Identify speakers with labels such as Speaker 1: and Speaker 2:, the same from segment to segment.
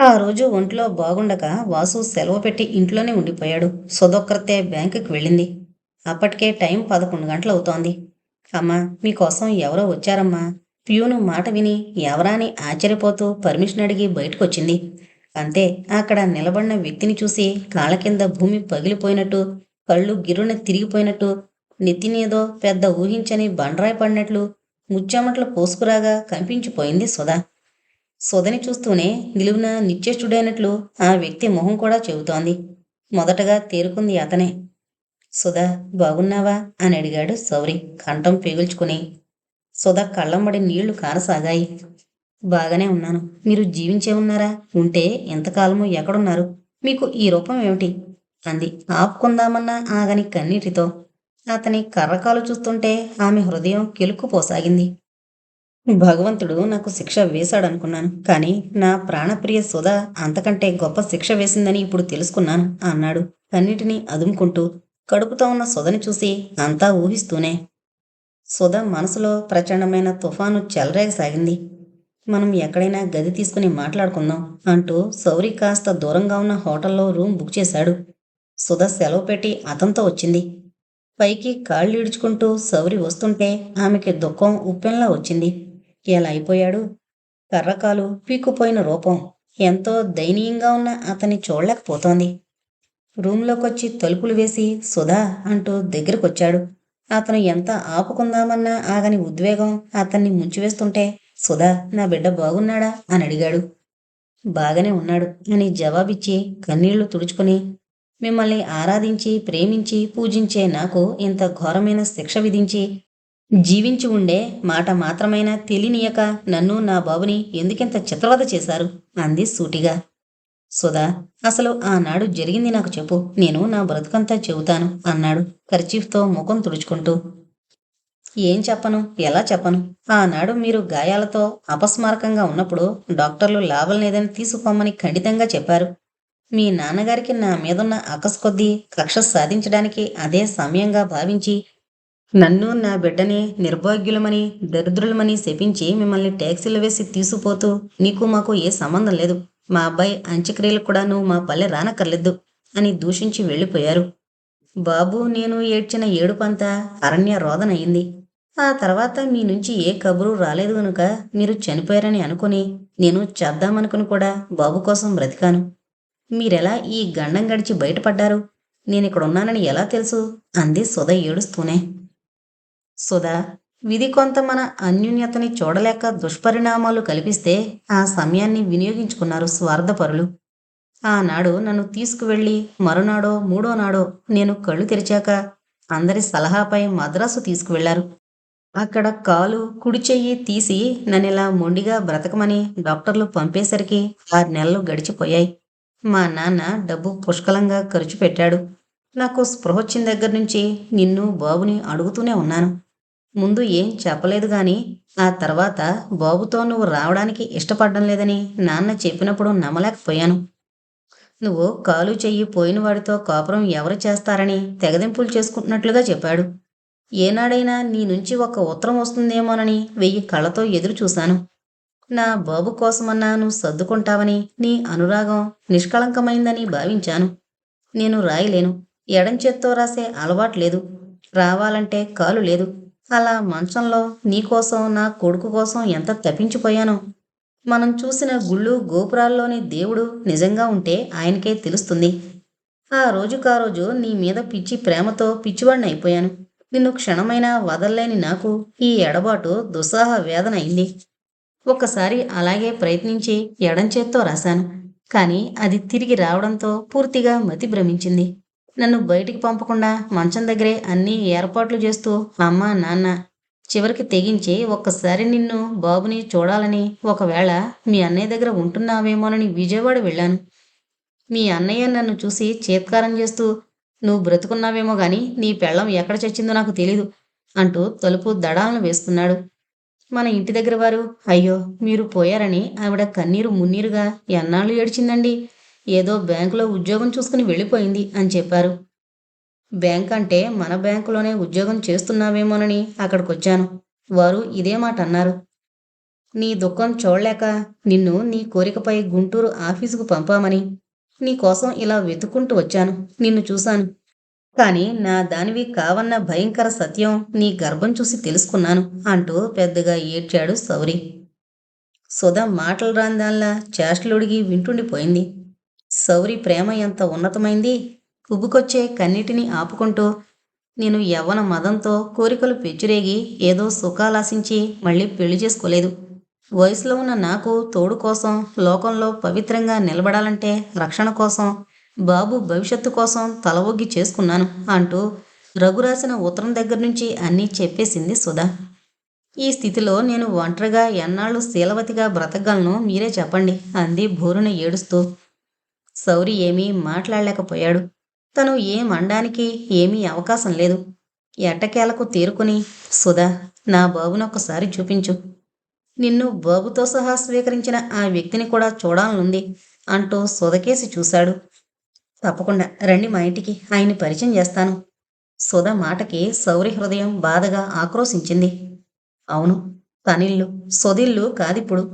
Speaker 1: ఆ రోజు ఒంట్లో బాగుండక వాసు సెలవు పెట్టి ఇంట్లోనే ఉండిపోయాడు. సుధొక్కరితే బ్యాంకుకి వెళ్ళింది. అప్పటికే టైం 11 గంటలవుతోంది. అమ్మా, మీకోసం ఎవరో వచ్చారమ్మా. ప్యూను మాట విని ఎవరా అని ఆశ్చర్యపోతూ పర్మిషన్ అడిగి బయటకొచ్చింది. అంతే, అక్కడ నిలబడిన వ్యక్తిని చూసి కాళ్ళ కింద భూమి పగిలిపోయినట్టు, కళ్ళు గిర్రున తిరిగిపోయినట్టు, నెత్తినేదో పెద్ద ఊహించని బండరాయి పడినట్లు ముచ్చెమటలు పోసుకురాగా కంపించిపోయింది సుధ. సుధని చూస్తూనే నిలువున నిశ్చేష్టుడైనట్లు ఆ వ్యక్తి మొహం కూడా చెబుతోంది. మొదటగా తేరుకుంది అతనే. సుధా, బాగున్నావా అని అడిగాడు శౌరి కంఠం పీగుల్చుకుని. సుధ కళ్ళమ్మడి నీళ్లు కారసాగాయి. బాగానే ఉన్నాను. మీరు జీవించే ఉన్నారా? ఉంటే ఎంతకాలము ఎక్కడున్నారు? మీకు ఈ రూపం ఏమిటి? అంది ఆపుకుందామన్నా ఆగని కన్నీటితో. అతని కర్రకాలు చూస్తుంటే ఆమె హృదయం కెలుక్కుపోసాగింది. భగవంతుడు నాకు శిక్ష వేశాడనుకున్నాను. కానీ నా ప్రాణప్రియ సుధ అంతకంటే గొప్ప శిక్ష వేసిందని ఇప్పుడు తెలుసుకున్నాను అన్నాడు కన్నిటిని అదుముకుంటూ, కడుపుతో ఉన్న సుధని చూసి అంతా ఊహిస్తూనే. సుధ మనసులో ప్రచండమైన తుఫాను చెలరేగసాగింది. మనం ఎక్కడైనా గది తీసుకుని మాట్లాడుకుందాం అంటూ సౌరి కాస్త దూరంగా ఉన్న హోటల్లో రూమ్ బుక్ చేశాడు. సుధ సెలవు పెట్టి అతనితో వచ్చింది. పైకి కాళ్ళీడ్చుకుంటూ సౌరి వస్తుంటే ఆమెకి దుఃఖం ఉప్పెనలా వచ్చింది. ఎలా అయిపోయాడు? కర్రకాలు పీక్కుపోయిన రూపం ఎంతో దయనీయంగా ఉన్న అతన్ని చూడలేకపోతోంది. రూంలోకొచ్చి తలుపులు వేసి సుధా అంటూ దగ్గరకొచ్చాడు. అతను ఎంత ఆపుకుందామన్నా ఆగని ఉద్వేగం అతన్ని ముంచివేస్తుంటే, సుధా, నా బిడ్డ బాగున్నాడా అని అడిగాడు. బాగానే ఉన్నాడు అని జవాబిచ్చి కన్నీళ్లు తుడుచుకుని, మిమ్మల్ని ఆరాధించి ప్రేమించి పూజించే నాకు ఇంత ఘోరమైన శిక్ష విధించి జీవించి ఉండే మాట మాత్రమైనా తెలియనియక నన్ను నా బాబుని ఎందుకింత చిత్రవద చేశారు అంది సూటిగా. సుధా, అసలు ఆనాడు జరిగింది నాకు చెప్పు, నేను నా బ్రతుకంతా చెబుతాను అన్నాడు కర్చీఫ్తో ముఖం తుడుచుకుంటూ. ఏం చెప్పను, ఎలా చెప్పను? ఆనాడు మీరు గాయాలతో అపస్మారకంగా ఉన్నప్పుడు డాక్టర్లు లాభం లేదని తీసుకుపోమని ఖండితంగా చెప్పారు. మీ నాన్నగారికి నా మీదున్న అకస్ కొద్దీ కక్ష సాధించడానికి అదే సమయంగా భావించి నన్ను నా బిడ్డని నిర్భాగ్యులమని దరిద్రులమని శపించి మిమ్మల్ని ట్యాక్సీలు వేసి తీసుకుపోతూ, నీకు మాకు ఏ సంబంధం లేదు, మా అబ్బాయి అంత్యక్రియలకు కూడా నువ్వు మా పల్లె రానక్కర్లేదు అని దూషించి వెళ్ళిపోయారు. బాబు నేను ఏడ్చిన ఏడుపంతా అరణ్య రోదనయింది. ఆ తర్వాత మీ నుంచి ఏ కబురు రాలేదు గనుక మీరు చనిపోయారని అనుకుని నేను చేద్దామనుకుని కూడా బాబు కోసం బ్రతికాను. మీరెలా ఈ గండం గడిచి బయటపడ్డారు? నేనిక్కడున్నానని ఎలా తెలుసు అంది సుధ ఏడుస్తూనే. సుధా, విధి కొంత మన అన్యోన్యతని చూడలేక దుష్పరిణామాలు కల్పిస్తే ఆ సమయాన్ని వినియోగించుకున్నారు స్వార్థపరులు. ఆనాడు నన్ను తీసుకువెళ్ళి మరునాడో మూడో నాడో నేను కళ్ళు తెరిచాక అందరి సలహాపై మద్రాసు తీసుకువెళ్లారు. అక్కడ కాలు కుడి చెయ్యి తీసి నన్నిలా మొండిగా బ్రతకమని డాక్టర్లు పంపేసరికి 6 నెలలు గడిచిపోయాయి. మా నాన్న డబ్బు పుష్కలంగా ఖర్చు పెట్టాడు. నాకు స్పృహొచ్చిన దగ్గర నుంచి నిన్ను బాబుని అడుగుతూనే ఉన్నాను. ముందు ఏం చెప్పలేదు గాని ఆ తర్వాత బాబుతో నువ్వు రావడానికి ఇష్టపడడం లేదని నాన్న చెప్పినప్పుడు నమ్మలేకపోయాను. నువ్వు కాలు చెయ్యి పోయిన వాడితో కాపురం ఎవరు చేస్తారని తెగదెంపులు చేసుకుంటున్నట్లుగా చెప్పాడు. ఏనాడైనా నీ నుంచి ఒక ఉత్తరం వస్తుందేమోనని 1000 కళ్ళతో ఎదురు చూశాను. నా బాబు కోసమన్నా నువ్వు సర్దుకుంటావని, నీ అనురాగం నిష్కళంకమైందని భావించాను. నేను రాయలేను, ఎడం చేత్తో రాసే అలవాటు లేదు, రావాలంటే కాలు లేదు. అలా మంచంలో నీకోసం నా కొడుకు కోసం ఎంత తప్పించిపోయానో. మనం చూసిన గుళ్ళు గోపురాల్లోని దేవుడు నిజంగా ఉంటే ఆయనకే తెలుస్తుంది. ఆ రోజుకారోజు నీ మీద పిచ్చి ప్రేమతో పిచ్చివాడిని అయిపోయాను. నిన్ను క్షణమైనా వదల్లేని నాకు ఈ ఎడబాటు దుస్సాహ వేదన అయింది. ఒక్కసారి అలాగే ప్రయత్నించి ఎడం చేత్తో రాశాను. కానీ అది తిరిగి రావడంతో పూర్తిగా మతి భ్రమించింది. నన్ను బయటికి పంపకుండా మంచం దగ్గరే అన్నీ ఏర్పాట్లు చేస్తూ అమ్మ నాన్న చివరికి తెగించి ఒక్కసారి నిన్ను బాబుని చూడాలని, ఒకవేళ మీ అన్నయ్య దగ్గర ఉంటున్నావేమోనని విజయవాడ వెళ్ళాను. మీ అన్నయ్య నన్ను చూసి చీత్కారం చేస్తూ, నువ్వు బ్రతుకున్నావేమో గాని నీ పెళ్ళం ఎక్కడ చచ్చిందో నాకు తెలీదు అంటూ తలుపు దడాలను వేస్తున్నాడు. మన ఇంటి దగ్గర వారు, అయ్యో మీరు పోయారని ఆవిడ కన్నీరు మున్నీరుగా ఎన్నాళ్ళు ఏడ్చిందండి. ఏదో బ్యాంకులో ఉద్యోగం చూసుకుని వెళ్ళిపోయింది అని చెప్పారు. బ్యాంక్ అంటే మన బ్యాంకులోనే ఉద్యోగం చేస్తున్నావేమోనని అక్కడికొచ్చాను. వారు ఇదే మాట అన్నారు. నీ దుఃఖం చూడలేక నిన్ను నీ కోరికపై గుంటూరు ఆఫీసుకు పంపామని నీకోసం ఇలా వెతుక్కుంటూ వచ్చాను. నిన్ను చూశాను. కానీ నా దానివి కావన్న భయంకర సత్యం నీ గర్భం చూసి తెలుసుకున్నాను అంటూ పెద్దగా ఏడ్చాడు సౌరి. సుధ మాటలు రాందాల్లా చేష్టలుడిగి వింటుండిపోయింది. సౌరి ప్రేమ ఎంత ఉన్నతమైంది. ఉబ్బుకొచ్చే కన్నిటిని ఆపుకుంటూ నేను యవ్వన మదంతో కోరికలు పెచ్చురేగి ఏదో సుఖాలాశించి మళ్ళీ పెళ్లి చేసుకోలేదు. వయసులో ఉన్న నాకు తోడు కోసం, లోకంలో పవిత్రంగా నిలబడాలంటే రక్షణ కోసం, బాబు భవిష్యత్తు కోసం తల ఒగ్గి చేసుకున్నాను అంటూ రఘు రాసిన ఉత్తరం దగ్గర నుంచి అన్నీ చెప్పేసింది సుధా. ఈ స్థితిలో నేను ఒంటరిగా ఎన్నాళ్ళు శీలవతిగా బ్రతకగలను మీరే చెప్పండి అంది భోరున ఏడుస్తూ. సౌరి ఏమీ మాట్లాడలేకపోయాడు. తను ఏమనడానికి ఏమీ అవకాశం లేదు. ఎట్టకేలకు తేరుకుని, సుధా, నా బాబునొక్కసారి చూపించు. నిన్ను బాబుతో సహా స్వీకరించిన ఆ వ్యక్తిని కూడా చూడాలనుంది అంటూ సుధకేసి చూశాడు. తప్పకుండా రండి మా ఇంటికి, ఆయన్ని పరిచయం చేస్తాను. సుధ మాటకి సౌరి హృదయం బాధగా ఆక్రోశించింది. అవును, తనిల్లు, సొదిల్లు కాదిప్పుడు.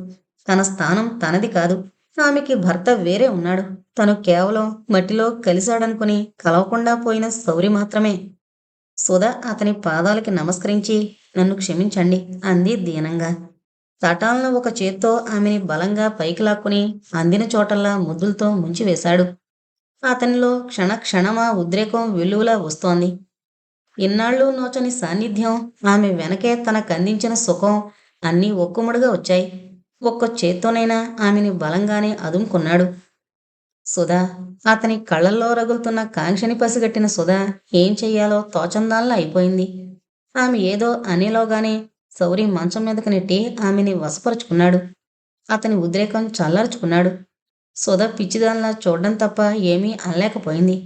Speaker 1: తన స్థానం తనది కాదు. ఆమెకి భర్త వేరే ఉన్నాడు. తను కేవలం మట్టిలో కలిశాడనుకుని కలవకుండా పోయిన సౌరి మాత్రమే. సుధ అతని పాదాలకి నమస్కరించి నన్ను క్షమించండి అంది దీనంగా. తటాలను ఒక చేత్తో ఆమెని బలంగా పైకి లాక్కుని అందిన చోటల్లా ముద్దులతో ముంచివేశాడు. అతనిలో క్షణ క్షణమా ఉద్రేకం వెల్లువలా వస్తోంది. ఇన్నాళ్ళు నోచని సాన్నిధ్యం, ఆమె వెనకే తనకందించిన సుఖం అన్నీ ఒక్కుముడుగా వచ్చాయి. ఒక్క చేత్తోనైనా ఆమెని బలంగానే అదుముకున్నాడు. సుధా, అతని కళ్ళల్లో రగులుతున్న కాంక్షని పసిగట్టిన సుధా ఏం చెయ్యాలో తోచందాల్లా అయిపోయింది. ఆమె ఏదో అనేలోగానే సౌరి మంచం మీదకు నెట్టి ఆమెని వశపరుచుకున్నాడు. అతని ఉద్రేకం చల్లార్చుకున్నాడు. సుధ పిచ్చిదానిలా చూడడం తప్ప ఏమీ అనలేకపోయింది.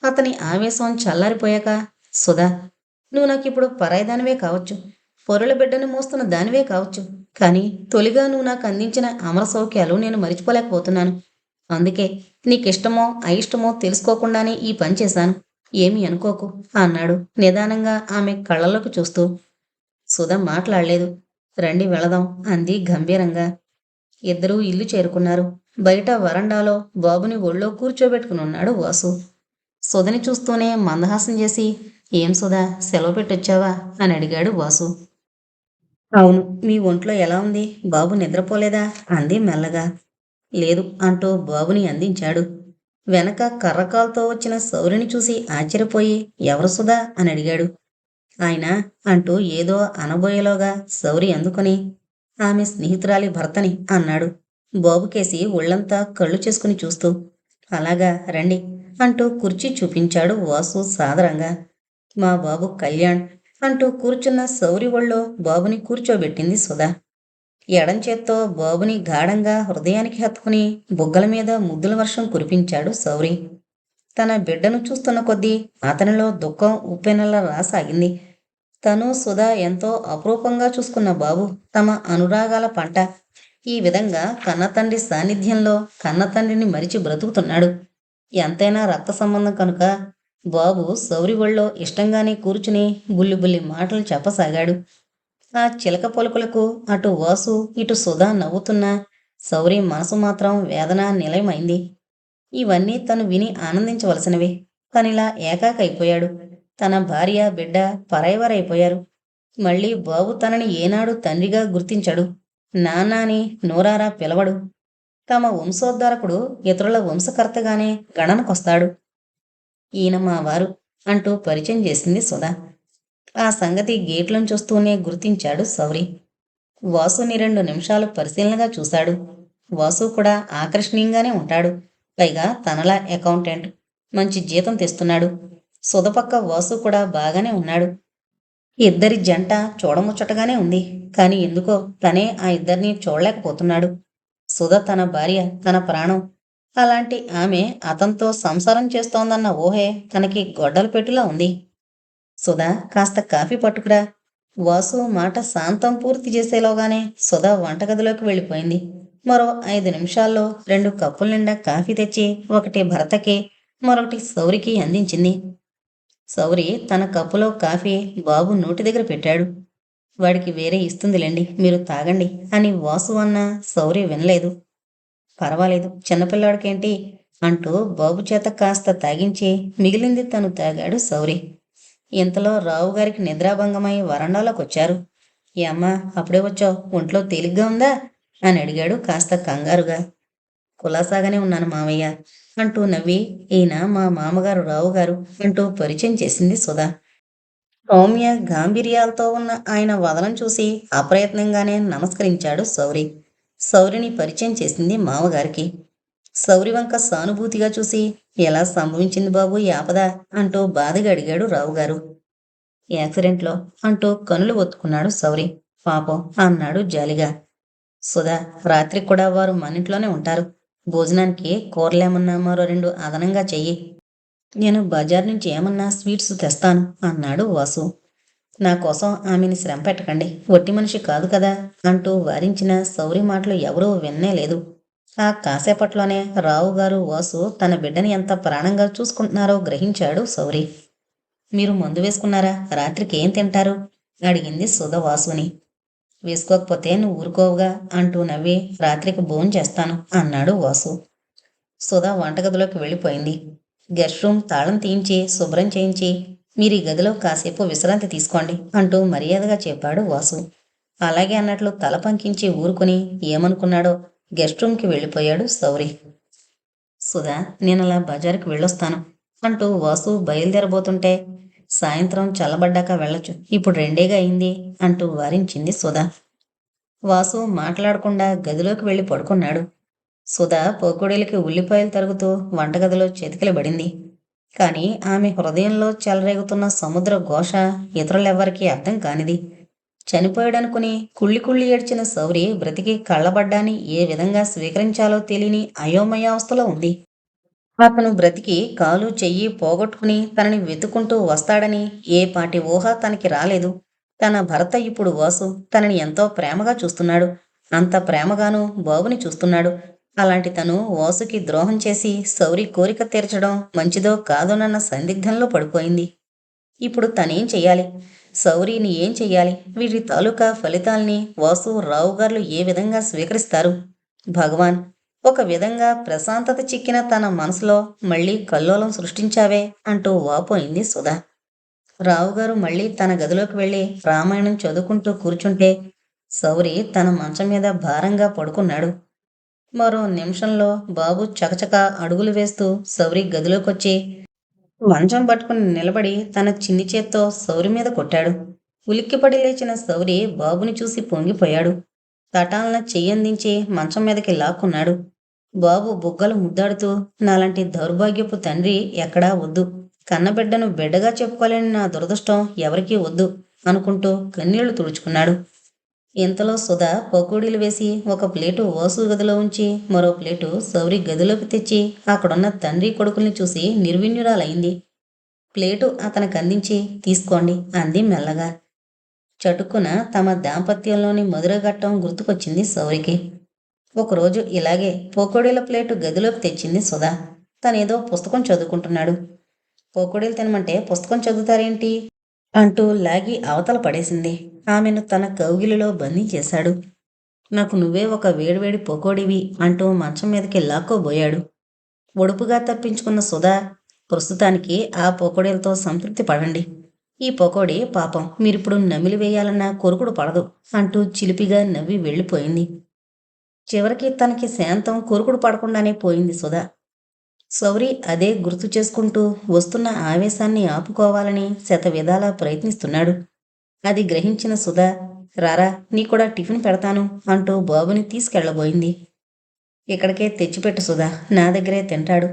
Speaker 1: అతని ఆవేశం చల్లారిపోయాక, సుధా, నువ్వు నాకిప్పుడు పరాయిదానివే కావచ్చు, పొరుల బిడ్డను మోస్తున్న దానివే కావచ్చు, కానీ తొలిగా నువ్వు నాకు అందించిన అమర సౌఖ్యాలు నేను మరిచిపోలేకపోతున్నాను. అందుకే నీకిష్టమో అయిష్టమో తెలుసుకోకుండానే ఈ పని చేశాను. ఏమీ అనుకోకు అన్నాడు నిదానంగా ఆమె కళ్ళలోకి చూస్తూ. సుధ మాట్లాడలేదు. రండి వెళదాం అంది గంభీరంగా. ఇద్దరూ ఇల్లు చేరుకున్నారు. బయట వరండాలో బాబుని ఒళ్ళో కూర్చోబెట్టుకుని ఉన్నాడు వాసు. సుధని చూస్తూనే మందహాసం చేసి, ఏం సుధా, సెలవు పెట్టొచ్చావా అని అడిగాడు వాసు. అవును, మీ ఒంట్లో ఎలా ఉంది? బాబు నిద్రపోలేదా అంది మెల్లగా. లేదు అంటూ బాబుని అందించాడు. వెనక కర్రకాల్తో వచ్చిన సౌరిని చూసి ఆశ్చర్యపోయి, ఎవరు సుధా అని అడిగాడు. ఆయన అంటూ ఏదో అనబోయేలోగా సౌరి అందుకొని, ఆమె స్నేహితురాలి భర్తని అన్నాడు బాబుకేసి ఒళ్ళంతా కళ్ళు చేసుకుని చూస్తూ. అలాగా, రండి అంటూ కుర్చీ చూపించాడు వాసు సాదరంగా. మా బాబు కళ్యాణ్ అంటూ కూర్చున్న సౌరి ఒళ్ళో బాబుని కూర్చోబెట్టింది సుధా. ఎడం చేత్తో బాబుని గాఢంగా హృదయానికి హత్తుకుని బుగ్గల మీద ముద్దుల వర్షం కురిపించాడు సౌరి. తన బిడ్డను చూస్తున్న కొద్దీ అతనిలో దుఃఖం ఉప్పెనలా రాసాగింది. తను సుధా ఎంతో అపురూపంగా చూసుకున్న బాబు తమ అనురాగాల పంట. ఈ విధంగా కన్నతండ్రి సాన్నిధ్యంలో కన్నతండ్రిని మరిచి బ్రతుకుతున్నాడు. ఎంతైనా రక్త సంబంధం కనుక బాబు సౌరి ఒళ్ళో ఇష్టంగానే కూర్చుని బుల్లి బుల్లి మాటలు చెప్పసాగాడు. ఆ చిలక పలుకులకు అటు వాసు ఇటు సుధా నవ్వుతున్నా సౌరి మనసు మాత్రం వేదన నిలయమైంది. ఇవన్నీ తను విని ఆనందించవలసినవి. తనిలా ఏకాకైపోయాడు. తన భార్య బిడ్డ పరాయివారైపోయారు. మళ్ళీ బాబు తనని ఏనాడు తండ్రిగా గుర్తించడు. నాన్నాని నోరారా పిలవడు. తమ వంశోద్ధారకుడు ఇతరుల వంశకర్తగానే గణనకొస్తాడు. ఈయన మా వారు అంటూ పరిచయం చేసింది సుధా. ఆ సంగతి గేట్లను చూస్తూనే గుర్తించాడు సౌరి. వాసుని 2 నిమిషాలు పరిశీలనగా చూశాడు. వాసు కూడా ఆకర్షణీయంగానే ఉంటాడు. పైగా తనలా అకౌంటెంట్. మంచి జీతం తెస్తున్నాడు. సుధపక్క వాసు కూడా బాగానే ఉన్నాడు. ఇద్దరి జంట చూడముచ్చటగానే ఉంది. కాని ఎందుకో తనే ఆ ఇద్దరినీ చూడలేకపోతున్నాడు. సుధ తన భార్య, తన ప్రాణం. అలాంటి ఆమె అతనితో సంసారం చేస్తోందన్న ఊహే తనకి గొడ్డలు పెట్టులా ఉంది. సుధా, కాస్త కాఫీ పట్టుకురా. వాసు మాట శాంతం పూర్తి చేసేలోగానే సుధా వంటగదిలోకి వెళ్ళిపోయింది. మరో 5 నిమిషాల్లో 2 కప్పుల నిండా కాఫీ తెచ్చి ఒకటి భర్తకి, మరొకటి సౌరికి అందించింది. సౌరి తన కప్పులో కాఫీ బాబు నోటి దగ్గర పెట్టాడు. వాడికి వేరే ఇస్తుందిలేండి, మీరు తాగండి అని వాసు అన్న శౌర్య వినలేదు. పర్వాలేదు, చిన్నపిల్లాడికేంటి అంటూ బాబు చేత కాస్త తాగించి మిగిలింది తను తాగాడు శౌరి. ఇంతలో రావుగారికి నిద్రాభంగమై వరండాలోకొచ్చారు. ఏ అమ్మా, అప్పుడే వచ్చావు, ఒంట్లో తేలిగ్గా ఉందా అని అడిగాడు కాస్త కంగారుగా. కులాసాగానే ఉన్నాను మావయ్య అంటూ నవ్వి, ఈయన మా మామగారు రావుగారు అంటూ పరిచయం చేసింది సుధా. సౌమ్య గాంభీర్యాలతో ఉన్న ఆయన వదనం చూసి అప్రయత్నంగానే నమస్కరించాడు శౌరి. శౌరిని పరిచయం చేసింది మామగారికి. శౌరి వంక సానుభూతిగా చూసి, ఎలా సంభవించింది బాబు ఈ ఆపద అంటూ బాధగా అడిగాడు రావుగారు. యాక్సిడెంట్లో అంటూ కనులు ఒత్తుకున్నాడు శౌరి. పాపం అన్నాడు జాలిగా. సుధా, రాత్రికి కూడా వారు మనింట్లోనే ఉంటారు. భోజనానికి కూరలేమన్నా మరో 2 అదనంగా చెయ్యి. నేను బజార్ నుంచి ఏమన్నా స్వీట్స్ తెస్తాను అన్నాడు వాసు. నా కోసం ఆమెని శ్రమ పెట్టకండి, ఒట్టి మనిషి కాదు కదా అంటూ వారించిన శౌరి మాటలు ఎవరూ విన్నేలేదు. ఆ కాసేపట్లోనే రావుగారు వాసు తన బిడ్డని ఎంత ప్రాణంగా చూసుకుంటున్నారో గ్రహించాడు శౌరి. మీరు మందు వేసుకున్నారా? రాత్రికి ఏం తింటారు అడిగింది సుధ వాసుని. వేసుకోకపోతే నువ్వు ఊరుకోవుగా అంటూ నవ్వి, రాత్రికి భోంచేస్తాను అన్నాడు వాసు. సుధ వంటగదిలోకి వెళ్ళిపోయింది. గెస్ట్ రూమ్ తాళం తీయించి శుభ్రం చేయించి, మీరు ఈ గదిలో కాసేపు విశ్రాంతి తీసుకోండి అంటూ మర్యాదగా చెప్పాడు వాసు. అలాగే అన్నట్లు తల పంకించి ఊరుకుని ఏమనుకున్నాడో గెస్ట్ రూమ్కి వెళ్ళిపోయాడు శౌరి. సుధా, నేనలా బజారుకి వెళ్ళొస్తాను అంటూ వాసు బయలుదేరబోతుంటే, సాయంత్రం చల్లబడ్డాక వెళ్ళొచ్చు, ఇప్పుడు 2 అయింది అంటూ వారించింది సుధా. వాసు మాట్లాడకుండా గదిలోకి వెళ్ళి పడుకున్నాడు. సుధా పోకుడీలకి ఉల్లిపాయలు తరుగుతూ వంటగదిలో చతికిలబడింది. కాని ఆమె హృదయంలో చెలరేగుతున్న సముద్ర ఘోష ఇతరులెవ్వరికీ అర్థం కానిది. చనిపోయాడనుకుని కుళ్ళి కుళ్ళి ఏడ్చిన శౌరి బ్రతికి కళ్ళబడ్డాన్ని ఏ విధంగా స్వీకరించాలో తెలియని అయోమయావస్థలో ఉంది. అతను బ్రతికి కాలు చెయ్యి పోగొట్టుకుని తనని వెతుకుంటూ వస్తాడని ఏ పాటి ఊహ తనకి రాలేదు. తన భర్త ఇప్పుడు వాసు తనని ఎంతో ప్రేమగా చూస్తున్నాడు. అంత ప్రేమగాను బాబుని చూస్తున్నాడు. అలాంటి తను వాసుకి ద్రోహం చేసి శౌరి కోరిక తీర్చడం మంచిదో కాదోనన్న సందిగ్ధంలో పడిపోయింది. ఇప్పుడు తనేం చెయ్యాలి? శౌరిని ఏం చెయ్యాలి? వీటి తాలూకా ఫలితాల్ని వాసు రావుగార్లు ఏ విధంగా స్వీకరిస్తారు? భగవాన్, ఒక విధంగా ప్రశాంతత చిక్కిన తన మనసులో మళ్ళీ కల్లోలం సృష్టించావే అంటూ వాపోయింది సుధా. రావుగారు మళ్ళీ తన గదిలోకి వెళ్ళి రామాయణం చదువుకుంటూ కూర్చుంటే శౌరి తన మంచం మీద భారంగా పడుకున్నాడు. మరో నిమిషంలో బాబు చకచక అడుగులు వేస్తూ శౌరి గదిలోకొచ్చి మంచం పట్టుకుని నిలబడి తన చిన్ని చేత్తో శౌరి మీద కొట్టాడు. ఉలిక్కిపడి లేచిన శౌరి బాబుని చూసి పొంగిపోయాడు. తటాలన చెయ్యందించి మంచం మీదకి లాక్కున్నాడు. బాబు బుగ్గలు ముద్దాడుతూ, నాలాంటి దౌర్భాగ్యపు తండ్రి ఎక్కడా వద్దు, కన్నబిడ్డను బిడ్డగా చెప్పుకోలేని నా దురదృష్టం ఎవరికీ వద్దు అనుకుంటూ కన్నీళ్లు తుడుచుకున్నాడు. ఇంతలో సుధా పకోడీలు వేసి ఒక ప్లేటు వాసు గదిలో ఉంచి మరో ప్లేటు శౌరి గదిలోకి తెచ్చి అక్కడున్న తండ్రి కొడుకుల్ని చూసి నిర్విణ్యురాలైంది. ప్లేటు అతనికి అందించి, తీసుకోండి అంది మెల్లగా. చటుక్కున తమ దాంపత్యంలోని మధురఘట్టం గుర్తుకొచ్చింది శౌరికి. ఒకరోజు ఇలాగే పకోడీల ప్లేటు గదిలోకి తెచ్చింది సుధా. తనేదో పుస్తకం చదువుకుంటున్నాడు. పకోడీలు తినమంటే పుస్తకం చదువుతారేంటి అంటూ లాగి అవతల పడేసింది. ఆమెను తన కౌగిలిలో బంధించేశాడు. నాకు నువ్వే ఒక వేడివేడి పకోడీవి అంటూ మంచం మీదకి లాక్కోబోయాడు. ఒడుపుగా తప్పించుకున్న సుధా, ప్రస్తుతానికి ఆ పకోడీలతో సంతృప్తి పడండి. ఈ పకోడీ పాపం మీరిప్పుడు నమిలి వేయాలన్నా కొరుకుడు పడదు అంటూ చిలిపిగా నవ్వి వెళ్ళిపోయింది. చివరికి తనకి శాంతం కొరుకుడు పడకుండానే పోయింది సుధా. శౌరి అదే గుర్తు చేసుకుంటూ వస్తున్న ఆవేశాన్ని ఆపుకోవాలని శతవిధాలా ప్రయత్నిస్తున్నాడు. అది గ్రహించిన సుధా, రారా నీ కూడా టిఫిన్ పెడతాను అంటూ బాబుని తీసుకెళ్లబోయింది. ఇక్కడికే తెచ్చిపెట్టు సుధా, నా దగ్గరే తింటాడు.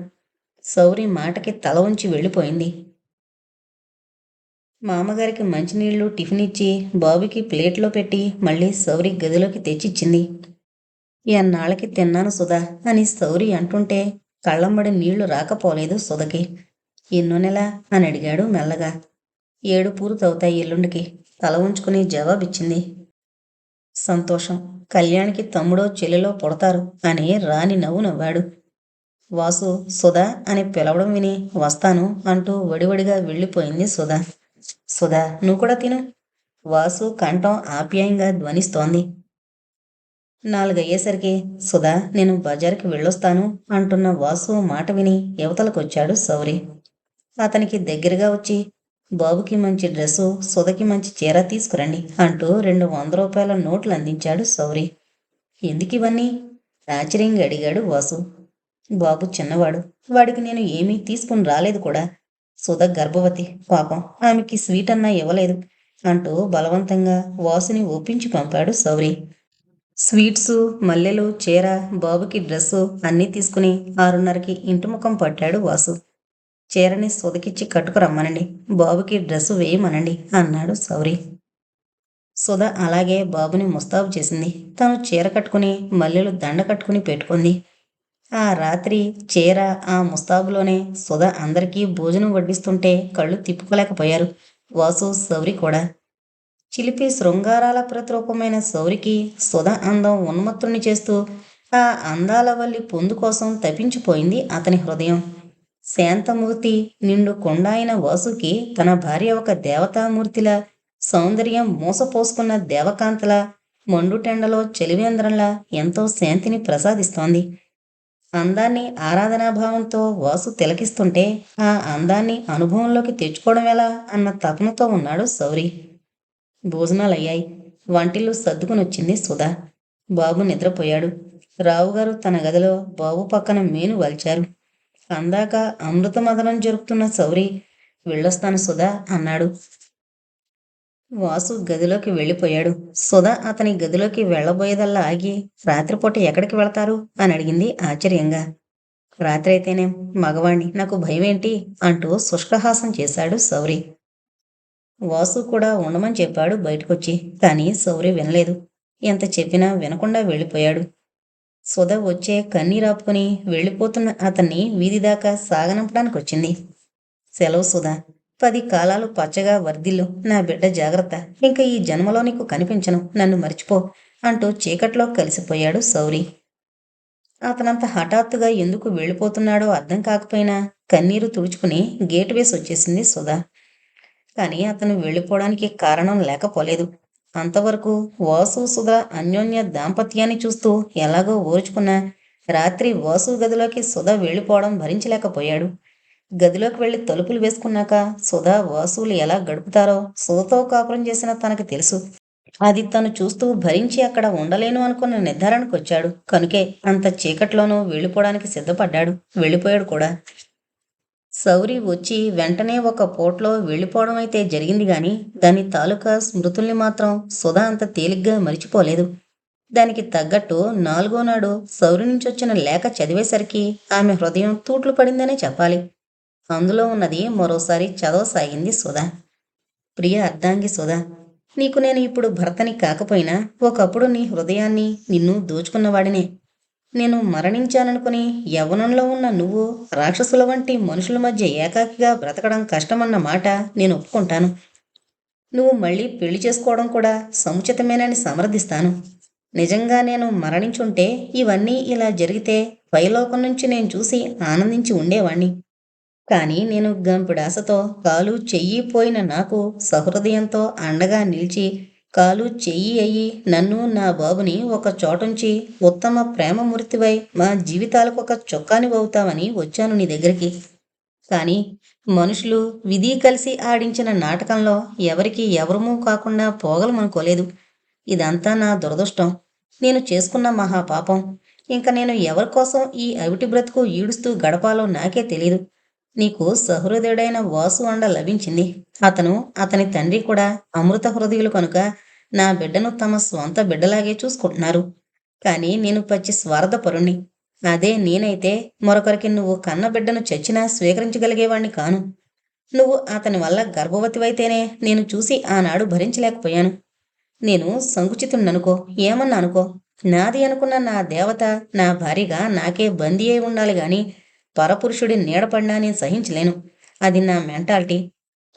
Speaker 1: శౌరి మాటకి తల వంచి వెళ్ళిపోయింది. మామగారికి మంచినీళ్లు టిఫిన్ ఇచ్చి బాబుకి ప్లేట్లో పెట్టి మళ్ళీ శౌరి గదిలోకి తెచ్చిచ్చింది. ఎన్నాళ్ళకి తిన్నాను సుధా అని శౌరి అంటుంటే కళ్ళమ్మడి నీళ్లు రాకపోలేదు సుధకి. ఎన్నో నెల అని అడిగాడు మెల్లగా. 7 పూర్తవుతాయి ఎల్లుండికి తల ఉంచుకుని జవాబిచ్చింది. సంతోషం, కళ్యాణికి తమ్ముడో చెల్లెలో పుడతారు అని రాని నవ్వు నవ్వాడు. వాసు సుధా అని పిలవడం విని వస్తాను అంటూ వడివడిగా వెళ్ళిపోయింది సుధా. సుధా, నువ్వు కూడా తిను వాసు కంఠం ఆప్యాయంగా ధ్వనిస్తోంది. నాలుగయ్యేసరికి సుధా నేను బజారుకి వెళ్ళొస్తాను అంటున్న వాసు మాట విని యువతలకొచ్చాడు శౌరి. అతనికి దగ్గరగా వచ్చి బాబుకి మంచి డ్రెస్సు, సుధకి మంచి చీర తీసుకురండి అంటూ 200 రూపాయల నోట్లు అందించాడు శౌరి. ఎందుకివన్నీ? ఆశ్చర్యంగా అడిగాడు వాసు. బాబు చిన్నవాడు, వాడికి నేను ఏమీ తీసుకుని రాలేదు కూడా. సుధ గర్భవతి, పాపం ఆమెకి స్వీట్ అన్నా ఇవ్వలేదు అంటూ బలవంతంగా వాసుని ఒప్పించి పంపాడు శౌరి. స్వీట్సు, మల్లెలు, చీర, బాబుకి డ్రెస్సు అన్నీ తీసుకుని 6:30కి ఇంటి ముఖం పట్టాడు వాసు. చీరని సుధకిచ్చి కట్టుకురమ్మనండి, బాబుకి డ్రెస్సు వేయమనండి అన్నాడు శౌరి. సుధ అలాగే బాబుని ముస్తాబు చేసింది. తను చీర కట్టుకుని మల్లెలు దండ కట్టుకుని పెట్టుకుంది. ఆ రాత్రి చీర, ఆ ముస్తాబులోనే సుధ అందరికీ భోజనం వడ్డిస్తుంటే కళ్ళు తిప్పుకోలేకపోయారు వాసు, శౌరి కూడా. చిలిపి శృంగారాల ప్రతిరూపమైన శౌరికి సుధ అందం ఉన్మత్తుని చేస్తూ ఆ అందాల వల్లి పొందు కోసం తపించిపోయింది అతని హృదయం. శాంతమూర్తి, నిండు కొండ అయిన వాసుకి తన భార్య ఒక దేవతామూర్తిలా, సౌందర్యం మూసపోసుకున్న దేవకాంతలా, మండుటెండలో చలివేంద్రంలా ఎంతో శాంతిని ప్రసాదిస్తోంది. అందాన్ని ఆరాధనాభావంతో వాసు తిలకిస్తుంటే ఆ అందాన్ని అనుభవంలోకి తెచ్చుకోవడం ఎలా అన్న తపనతో ఉన్నాడు శౌరి. భోజనాలయ్యాయి. వంటిల్లు సర్దుకునొచ్చింది సుధా. బాబు నిద్రపోయాడు. రావుగారు తన గదిలో బాబు పక్కన మేను వాల్చారు. అందాక అమృతమదనం జరుపుతున్న శౌరి వెళ్ళొస్తాను సుధా అన్నాడు. వాసు గదిలోకి వెళ్ళిపోయాడు. సుధ అతని గదిలోకి వెళ్ళబోయేదల్లా ఆగి, రాత్రిపూట ఎక్కడికి వెళతారు అని అడిగింది ఆశ్చర్యంగా. రాత్రి అయితేనేం, మగవాణ్ణి, నాకు భయమేంటి అంటూ శుష్కహాసం చేశాడు శౌరి. వాసు కూడా ఉండమని చెప్పాడు బయటకొచ్చి. కానీ శౌరి వినలేదు. ఎంత చెప్పినా వినకుండా వెళ్ళిపోయాడు. సుధ వచ్చే కన్నీరాపుకుని వెళ్ళిపోతున్న అతన్ని వీధిదాకా సాగనంపడానికి వచ్చింది. సెలవు సుధా, 10 కాలాలు పచ్చగా వర్ధిల్లు, నా బిడ్డ జాగ్రత్త, ఇంకా ఈ జన్మలో నీకు కనిపించను, నన్ను మర్చిపో అంటూ చీకట్లో కలిసిపోయాడు శౌరి. అతనంత హఠాత్తుగా ఎందుకు వెళ్ళిపోతున్నాడో అర్థం కాకపోయినా కన్నీరు తుడుచుకుని గేటు వేసి వచ్చేసింది సుధా. కానీ అతను వెళ్ళిపోవడానికి కారణం లేకపోలేదు. అంతవరకు వాసు, సుధ అన్యోన్య దాంపత్యాన్ని చూస్తూ ఎలాగో ఓర్చుకున్నా రాత్రి వాసు గదిలోకి సుధ వెళ్ళిపోవడం భరించలేకపోయాడు. గదిలోకి వెళ్లి తలుపులు వేసుకున్నాక సుధ, వాసులు ఎలా గడుపుతారో సుధతో కాపురం చేసిన తనకు తెలుసు. అది తను చూస్తూ భరించి అక్కడ ఉండలేను అనుకున్న నిర్ధారణకు వచ్చాడు. కనుకే అంత చీకట్లోనూ వెళ్ళిపోవడానికి సిద్ధపడ్డాడు. వెళ్ళిపోయాడు కూడా. శౌరి వచ్చి వెంటనే ఒక పూట్లో వెళ్ళిపోవడం అయితే జరిగింది గాని దాని తాలూకా స్మృతుల్ని మాత్రం సుధ అంత తేలిగ్గా మరిచిపోలేదు. దానికి తగ్గట్టు 4వ నాడు శౌరి నుంచి వచ్చిన లేఖ చదివేసరికి ఆమె హృదయం తూట్లు పడిందనే చెప్పాలి. అందులో ఉన్నది మరోసారి చదవసాగింది సుధ. ప్రియ అర్ధాంగి సుధ, నీకు నేను ఇప్పుడు భర్తని కాకపోయినా ఒకప్పుడు నీ హృదయాన్ని, నిన్ను దోచుకున్నవాడినే. నేను మరణించాననుకుని యవ్వనంలో ఉన్న నువ్వు రాక్షసుల వంటి మనుషుల మధ్య ఏకాకిగా బ్రతకడం కష్టమన్న మాట నేను ఒప్పుకుంటాను. నువ్వు మళ్ళీ పెళ్లి చేసుకోవడం కూడా సముచితమేనని సమర్థిస్తాను. నిజంగా నేను మరణించుంటే ఇవన్నీ ఇలా జరిగితే పైలోకం నుంచి నేను చూసి ఆనందించి ఉండేవాణ్ణి. కానీ నేను గంపిడాసతో కాలు చెయ్యి పోయిన నాకు సహృదయంతో అండగా నిలిచి కాలు చెయ్యి అయ్యి నన్ను, నా బాబుని ఒక చోటుంచి ఉత్తమ ప్రేమమూర్తివై మా జీవితాలకు ఒక చొక్కానివవుతావని వచ్చాను నీ దగ్గరికి. కానీ మనుషులు, విధి కలిసి ఆడించిన నాటకంలో ఎవరికి ఎవరమూ కాకుండా పోగలమనుకోలేదు. ఇదంతా నా దురదృష్టం. నేను చేసుకున్న మహాపాపం. ఇంక నేను ఎవరికోసం ఈ అవిటి బ్రతుకు ఈడుస్తూ గడపాలో నాకే తెలీదు. నీకు సహృదయుడైన వాసు అండ లభించింది. అతను, అతని తండ్రి కూడా అమృత హృదయులు కనుక నా బిడ్డను తమ స్వంత బిడ్డలాగే చూసుకుంటున్నారు. కానీ నేను పచ్చి స్వార్థపరుణ్ణి. అదే నేనైతే మరొకరికి నువ్వు కన్న బిడ్డను చచ్చినా స్వీకరించగలిగేవాణ్ణి కాను. నువ్వు అతని వల్ల గర్భవతివైతేనే నేను చూసి ఆనాడు భరించలేకపోయాను. నేను సంకుచితుణ్ణనుకో, ఏమన్నా అనుకో, నాది అనుకున్న నా దేవత నా భార్యగా నాకే బందీ అయి ఉండాలి గాని పరపురుషుడి నీడపడినా నేను సహించలేను. అది నా మెంటాలిటీ.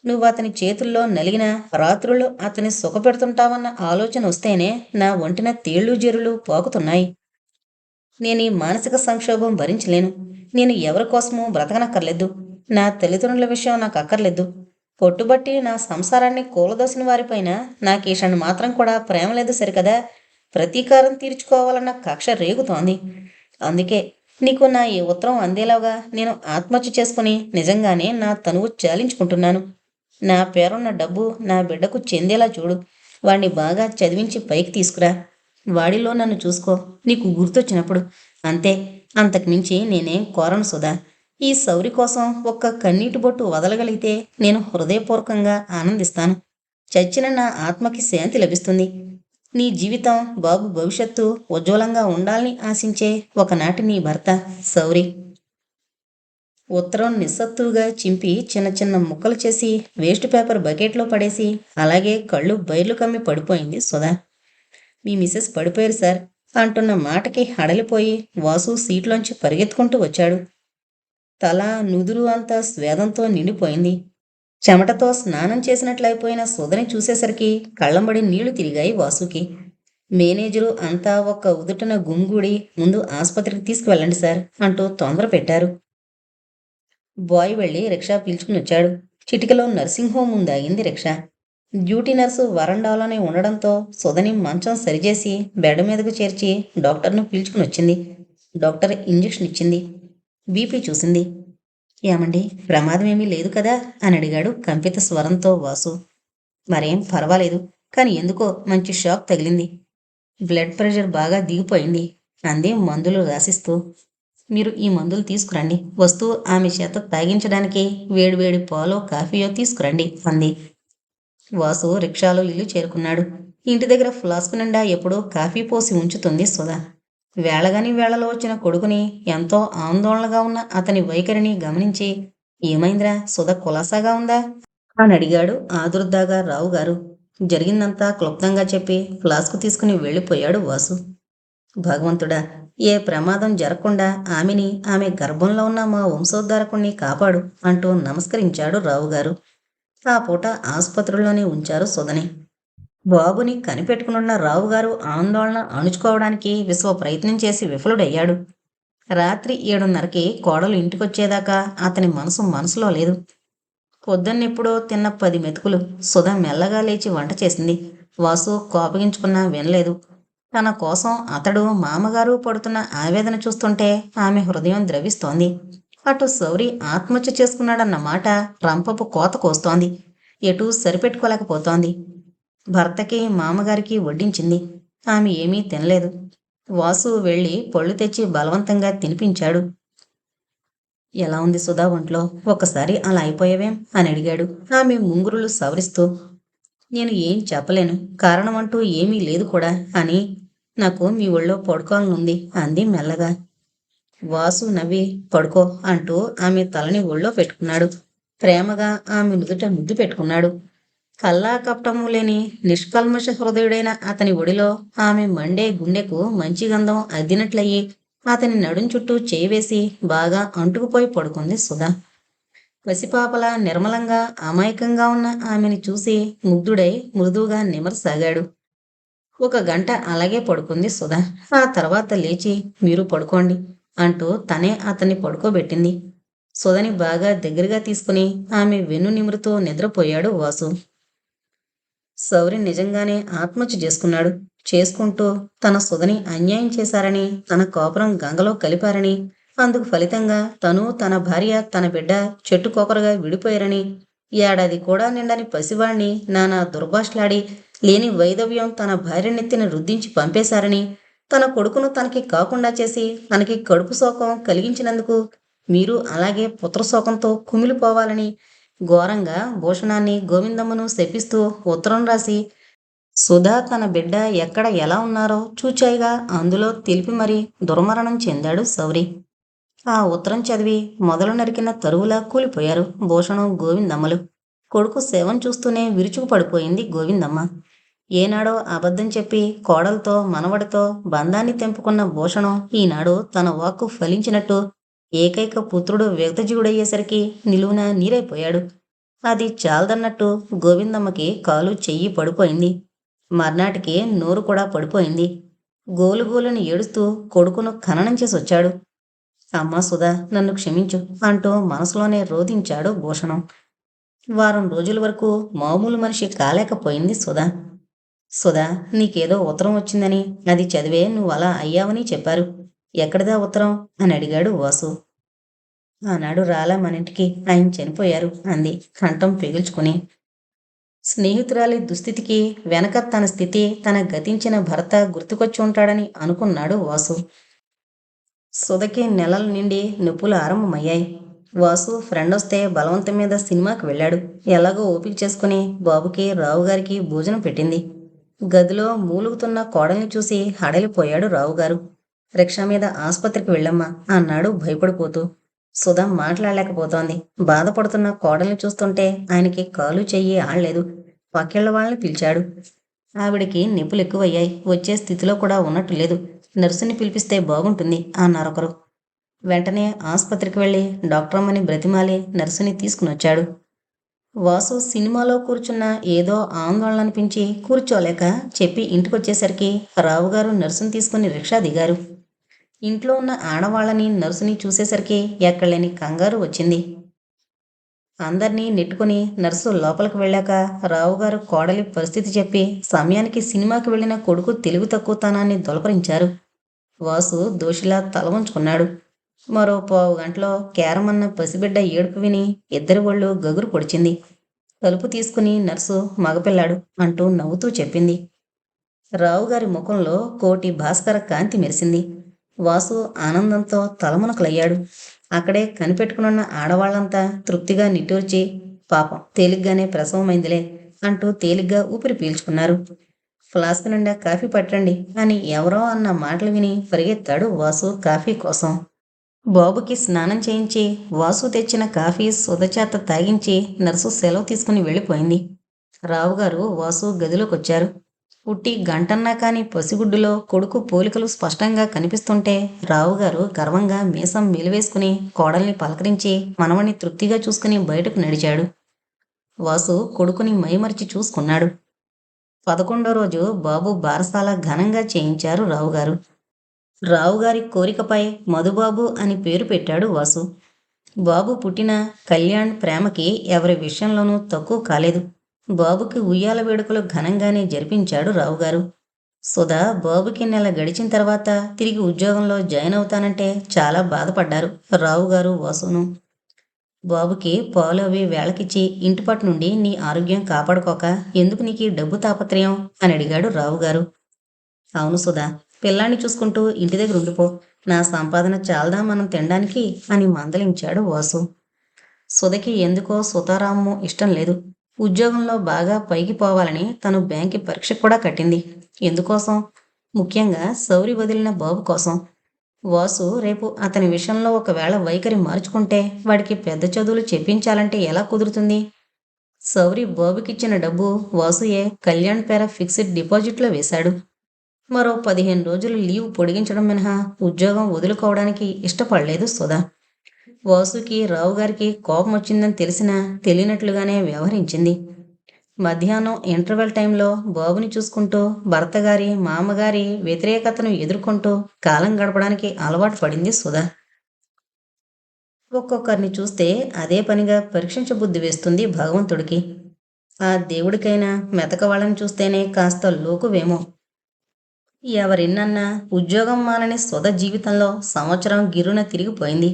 Speaker 1: నువ్వు అతని చేతుల్లో నలిగిన రాత్రులు అతని సుఖపెడుతుంటావన్న ఆలోచన వస్తేనే నా ఒంటిన తేళ్లు జెరులు పాకుతున్నాయి. నేను ఈ మానసిక సంక్షోభం భరించలేను. నేను ఎవరి కోసమూ బ్రతకనక్కర్లేదు. నా తల్లిదండ్రుల విషయం నాకు అక్కర్లేదు. పొట్టుబట్టి నా సంసారాన్ని కూలదోసిన వారిపైన నాకీషణ్ణి మాత్రం కూడా ప్రేమ లేదు సరికదా. ప్రతీకారం తీర్చుకోవాలన్న కక్ష రేగుతోంది. అందుకే నీకు నా ఈ ఉత్తరం అందేలాగా నేను ఆత్మహత్య చేసుకుని నిజంగానే నా తనువు చాలించుకుంటున్నాను. నా పేరున్న డబ్బు నా బిడ్డకు చెందేలా చూడు. వాణ్ణి బాగా చదివించి పైకి తీసుకురా. వాడిలో నన్ను చూసుకో నీకు గుర్తొచ్చినప్పుడు. అంతే, అంతకుమించి నేనేం కోరను సుధా. ఈ సౌరి కోసం ఒక్క కన్నీటి బొట్టు వదలగలిగితే నేను హృదయపూర్వకంగా ఆనందిస్తాను. చచ్చిన నా ఆత్మకి శాంతి లభిస్తుంది. నీ జీవితం, బాబు భవిష్యత్తు ఉజ్వలంగా ఉండాలని ఆశించే ఒకనాటి నీ భర్త సౌరి. ఉత్తరం నిస్సత్తుగా చింపి చిన్న చిన్న ముక్కలు చేసి వేస్ట్ పేపర్ బకెట్లో పడేసి అలాగే కళ్ళు బైర్లు కమ్మి పడిపోయింది సుధా. మీ మిసెస్ పడిపోయారు సార్ అంటున్న మాటకి హడలిపోయి వాసు సీట్లోంచి పరిగెత్తుకుంటూ వచ్చాడు. తల, నుదురు అంతా స్వేదంతో నిండిపోయింది. చెమటతో స్నానం చేసినట్లయిపోయిన సుధని చూసేసరికి కళ్ళంబడి నీళ్లు తిరిగాయి వాసుకి. మేనేజరు అంతా ఒక్క ఉదుటన గుంగుడి ముందు ఆసుపత్రికి తీసుకువెళ్ళండి సార్ అంటూ తొందర పెట్టారు. బాయ్ వెళ్ళి రిక్షా పిలుచుకుని వచ్చాడు. చిటికలో నర్సింగ్ హోమ్ ముందాగింది రిక్షా. డ్యూటీ నర్సు వరండాలోనే ఉండడంతో సుధని మంచం సరిచేసి బెడ్ మీదకు చేర్చి డాక్టర్ను పిలుచుకుని వచ్చింది. డాక్టర్ ఇంజెక్షన్ ఇచ్చింది. బీపీ చూసింది. ఏమండి, ప్రమాదం ఏమీ లేదు కదా అని అడిగాడు కంపిత స్వరంతో వాసు. మరేం పర్వాలేదు, కానీ ఎందుకో మంచి షాక్ తగిలింది. బ్లడ్ ప్రెషర్ బాగా దిగిపోయింది అంది మందులు రాసిస్తూ. మీరు ఈ మందులు తీసుకురండి. వస్తూ ఆమె చేత తాగించడానికి వేడివేడి పాలో కాఫీయో తీసుకురండి అంది. వాసు రిక్షాలో ఇల్లు చేరుకున్నాడు. ఇంటి దగ్గర ఫ్లాస్క్ నిండా ఎప్పుడో కాఫీ పోసి ఉంచుతుంది సుధా. వేళగాని వేళలో వచ్చిన కొడుకుని ఎంతో ఆందోళనగా ఉన్న అతని వైఖరిని గమనించి, ఏమైందిరా, సుధ కులాసాగా ఉందా అని అడిగాడు ఆదుర్దాగా రావుగారు. జరిగిందంతా క్లుప్తంగా చెప్పి ఫ్లాస్క్ తీసుకుని వెళ్ళిపోయాడు వాసు. భగవంతుడా, ఏ ప్రమాదం జరగకుండా ఆమెని, ఆమె గర్భంలో ఉన్న మా వంశోద్ధారకుణ్ణి కాపాడు అంటూ నమస్కరించాడు రావుగారు. ఆ పూట ఆసుపత్రిలోనే ఉంచారు సుధని. బాబుని కనిపెట్టుకునున్న రావుగారు ఆందోళన అణుచుకోవడానికి విశ్వ ప్రయత్నం చేసి విఫలుడయ్యాడు. రాత్రి 7:30కి కోడలు ఇంటికొచ్చేదాకా అతని మనసులో లేదు. పొద్దున్నెప్పుడో తిన్న 10 మెతుకులు. సుధ మెల్లగా లేచి వంట చేసింది. వాసు కోపగించుకున్నా వినలేదు. తన కోసం అతడు, మామగారు పడుతున్న ఆవేదన చూస్తుంటే ఆమె హృదయం ద్రవిస్తోంది. అటు సౌరి ఆత్మహత్య చేసుకున్నాడన్న మాట రంపపు కోత కోస్తోంది. ఎటూ సరిపెట్టుకోలేకపోతోంది. భర్తకి, మామగారికి వడ్డించింది. ఆమె ఏమీ తినలేదు. వాసు వెళ్ళి పళ్ళు తెచ్చి బలవంతంగా తినిపించాడు. ఎలా ఉంది సుధా ఒంట్లో? ఒక్కసారి అలా అయిపోయావేం అని అడిగాడు ఆమె ముంగురులు సవరిస్తూ. నేను ఏం చెప్పలేను, కారణమంటూ ఏమీ లేదు కూడా అని. నాకు మీ ఒళ్ళో పడుకోవాలనుంది అంది మెల్లగా. వాసు నవ్వి పడుకో అంటూ ఆమె తలని ఒళ్ళో పెట్టుకున్నాడు. ప్రేమగా ఆమె నుదుట ముద్దు పెట్టుకున్నాడు. కల్లా కపటము లేని నిష్కల్మష హృదయుడైన అతని ఒడిలో ఆమె మండే గుండెకు మంచి గంధం అద్దినట్లయి అతని నడుం చుట్టూ చేయివేసి బాగా అంటుకుపోయి పడుకుంది సుధా. పసిపాపలా నిర్మలంగా అమాయకంగా ఉన్న ఆమెని చూసి ముగ్ధుడై మృదువుగా నిమరసాగాడు. 1 గంట అలాగే పడుకుంది సుధా. ఆ తర్వాత లేచి మీరు పడుకోండి అంటూ తనే అతన్ని పడుకోబెట్టింది. సుధని బాగా దగ్గరగా తీసుకుని ఆమె వెన్ను నిమురుతూ నిద్రపోయాడు వాసు. సౌరి నిజంగానే ఆత్మహత్య చేసుకుంటూ తన సుధని అన్యాయం చేశారని, తన కాపురం గంగలో కలిపారని, అందుకు ఫలితంగా తను, తన భార్య, తన బిడ్డ చెట్టుకొకరుగా విడిపోయారని, ఏడాది కూడా నిండని పసివాణ్ణి నానా దుర్భాషలాడి లేని వైదవ్యం తన భార్య నెత్తిన రుద్దించి పంపేశారని, తన కొడుకును తనకి కాకుండా చేసి తనకి కడుపు శోకం కలిగించినందుకు మీరు అలాగే పుత్రశోకంతో కుమిలిపోవాలని ఘోరంగా భూషణాన్ని, గోవిందమ్మను శపిస్తూ ఉత్తరం రాసి సుధా తన బిడ్డ ఎక్కడ ఎలా ఉన్నారో చూచాయిగా అందులో తెలిపి మరీ దుర్మరణం చెందాడు సౌరి. ఆ ఉత్తరం చదివి మొదలు నరికిన తరువులా కూలిపోయారు భూషణం, గోవిందమ్మలు. కొడుకు శవం చూస్తూనే విరుచుకు పడిపోయింది గోవిందమ్మ. ఏనాడో అబద్ధం చెప్పి కోడలతో, మనవడితో బంధాన్ని తెంపుకున్న భూషణం ఈనాడు తన వాక్కు ఫలించినట్టు ఏకైక పుత్రుడు వ్యక్తజీవుడయ్యేసరికి నిలువున నీరైపోయాడు. అది చాలదన్నట్టు గోవిందమ్మకి కాలు చెయ్యి పడిపోయింది. మర్నాటికి నోరు కూడా పడిపోయింది. గోలుగోలుని ఏడుస్తూ కొడుకును ఖననం చేసి వచ్చాడు. అమ్మా సుధా, నన్ను క్షమించు అంటూ మనసులోనే రోధించాడు భూషణం. వారం రోజుల వరకు మామూలు మనిషి కాలేకపోయింది సుధా. సుధా, నీకేదో ఉత్తరం వచ్చిందని, అది చదివే నువ్వు అలా అయ్యావని చెప్పారు. ఎక్కడిదా ఉత్తరం అని అడిగాడు వాసు. ఆనాడు రాలా మనింటికి, ఆయన చనిపోయారు అంది కంఠం పెగుల్చుకుని. స్నేహితురాలి దుస్థితికి వెనక తన స్థితి, తన గతించిన భర్త గుర్తుకొచ్చి ఉంటాడని అనుకున్నాడు వాసు. సుధకి నెలల నిండి నొప్పులు ఆరంభమయ్యాయి. వాసు ఫ్రెండ్ వస్తే బలవంతం మీద సినిమాకి వెళ్ళాడు. ఎలాగో ఓపిక చేసుకుని బాబుకి, రావుగారికి భోజనం పెట్టింది. గదిలో మూలుగుతున్న కోడల్ని చూసి హడలిపోయాడు రావుగారు. రిక్షా మీద ఆసుపత్రికి వెళ్ళమ్మా అన్నాడు భయపడిపోతూ. సుధ మాట్లాడలేకపోతోంది. బాధపడుతున్న కోడల్ని చూస్తుంటే ఆయనకి కాలు చెయ్యి ఆడలేదు. పక్కిళ్ళ వాళ్ళని పిలిచాడు. ఆవిడికి నొప్పులు ఎక్కువయ్యాయి. వచ్చే స్థితిలో కూడా ఉన్నట్టు లేదు. నర్సుని పిలిపిస్తే బాగుంటుంది అన్నారొకరు. వెంటనే ఆసుపత్రికి వెళ్ళి డాక్టర్ అమ్మని బ్రతిమాలి నర్సుని తీసుకునొచ్చాడు. వాసు సినిమాలో కూర్చున్న ఏదో ఆందోళన అనిపించి కూర్చోలేక చెప్పి ఇంటికొచ్చేసరికి రావుగారు నర్సుని తీసుకుని రిక్షా దిగారు. ఇంట్లో ఉన్న ఆడవాళ్ళని, నర్సుని చూసేసరికి ఎక్కడలేని కంగారు వచ్చింది. అందర్నీ నెట్టుకుని నర్సు లోపలికి వెళ్ళాక రావుగారు కోడలి పరిస్థితి చెప్పి సమయానికి సినిమాకి వెళ్ళిన కొడుకు తెలివి తక్కువతనాన్ని దొలపరించారు. వాసు దోషిలా తల వంచుకున్నాడు. మరో పావు గంటలో కేరమన్న పసిబిడ్డ ఏడుపు విని ఇద్దరి ఒళ్ళు గగురు పొడిచింది. తలుపు తీసుకుని నర్సు మగపిల్లాడు అంటూ నవ్వుతూ చెప్పింది. రావుగారి ముఖంలో కోటి భాస్కర కాంతి మెరిసింది. వాసు ఆనందంతో తలమునకలయ్యాడు. అక్కడే కనిపెట్టుకునున్న ఆడవాళ్లంతా తృప్తిగా నిట్టూర్చి, పాపం తేలిగ్గానే ప్రసవమైందిలే అంటూ తేలిగ్గా ఊపిరి పీల్చుకున్నారు. ఫ్లాస్క్ నిండా కాఫీ పట్టండి అని ఎవరో అన్న మాటలు విని పరిగెత్తాడు వాసు కాఫీ కోసం. బాబుకి స్నానం చేయించి వాసు తెచ్చిన కాఫీ సుధచేత తాగించి నర్సు సెలవు తీసుకుని వెళ్ళిపోయింది. రావుగారు వాసు గదిలోకొచ్చారు. పుట్టి గంటన్నా కాని పసిగుడ్డులో కొడుకు పోలికలు స్పష్టంగా కనిపిస్తుంటే రావుగారు గర్వంగా మీసం మెలివేసుకుని కోడల్ని పలకరించి మనవణ్ణి తృప్తిగా చూసుకుని బయటకు నడిచాడు. వాసు కొడుకుని మైమరిచి చూసుకున్నాడు. 11వ రోజు బాబు బారసాల ఘనంగా చేయించారు రావుగారు. రావుగారి కోరికపై మధుబాబు అని పేరు పెట్టాడు వాసు. బాబు పుట్టిన కళ్యాణ్ ప్రేమకి ఎవరి విషయంలోనూ తక్కువ కాలేదు. బాబుకి ఉయ్యాల వేడుకలు ఘనంగానే జరిపించాడు రావుగారు. సుధా బాబుకి నెల గడిచిన తర్వాత తిరిగి ఉద్యోగంలో జాయిన్ అవుతానంటే చాలా బాధపడ్డారు రావుగారు వాసును. బాబుకి పాలు అవి వేళకిచ్చి ఇంటిపట్టు నుండి నీ ఆరోగ్యం కాపాడుకోక ఎందుకు నీకు డబ్బు తాపత్రయం అని అడిగాడు రావుగారు. అవును సుధా, పిల్లాన్ని చూసుకుంటూ ఇంటి దగ్గర ఉండిపో. నా సంపాదన చాలదా మనం తినడానికి అని మందలించాడు వాసు. సుధకి ఎందుకో సుతారాము ఇష్టం లేదు. ఉద్యోగంలో బాగా పైకి పోవాలని తను బ్యాంకి పరీక్ష కూడా కట్టింది. ఎందుకోసం? ముఖ్యంగా సౌరి వదిలిన బాబు కోసం. వాసు రేపు అతని విషయంలో ఒకవేళ వైఖరి మార్చుకుంటే వాడికి పెద్ద చదువులు చెప్పించాలంటే ఎలా కుదురుతుంది? సౌరి బాబుకిచ్చిన డబ్బు వాసుయే కళ్యాణ్ పేర ఫిక్స్డ్ డిపాజిట్లో వేశాడు. మరో 15 రోజులు లీవ్ పొడిగించడం మినహా ఉద్యోగం వదులుకోవడానికి ఇష్టపడలేదు సుధా. వాసుకి రావుగారికి కోపం వచ్చిందని తెలిసినా తెలియనట్లుగానే వ్యవహరించింది. మధ్యాహ్నం ఇంటర్వెల్ టైంలో బాబుని చూసుకుంటూ భర్తగారి, మామగారి వ్యతిరేకతను ఎదుర్కొంటూ కాలం గడపడానికి అలవాటు పడింది సుధా. ఒక్కొక్కరిని చూస్తే అదే పనిగా పరీక్షించబుద్ధి వేస్తుంది భగవంతుడికి. ఆ దేవుడికైనా మెతక వాళ్ళని చూస్తేనే కాస్త లోకువేమో. ఎవరిన్నన్నా ఉద్యోగం మానని సుధ జీవితంలో సంవత్సరం గిర్రున తిరిగిపోయింది.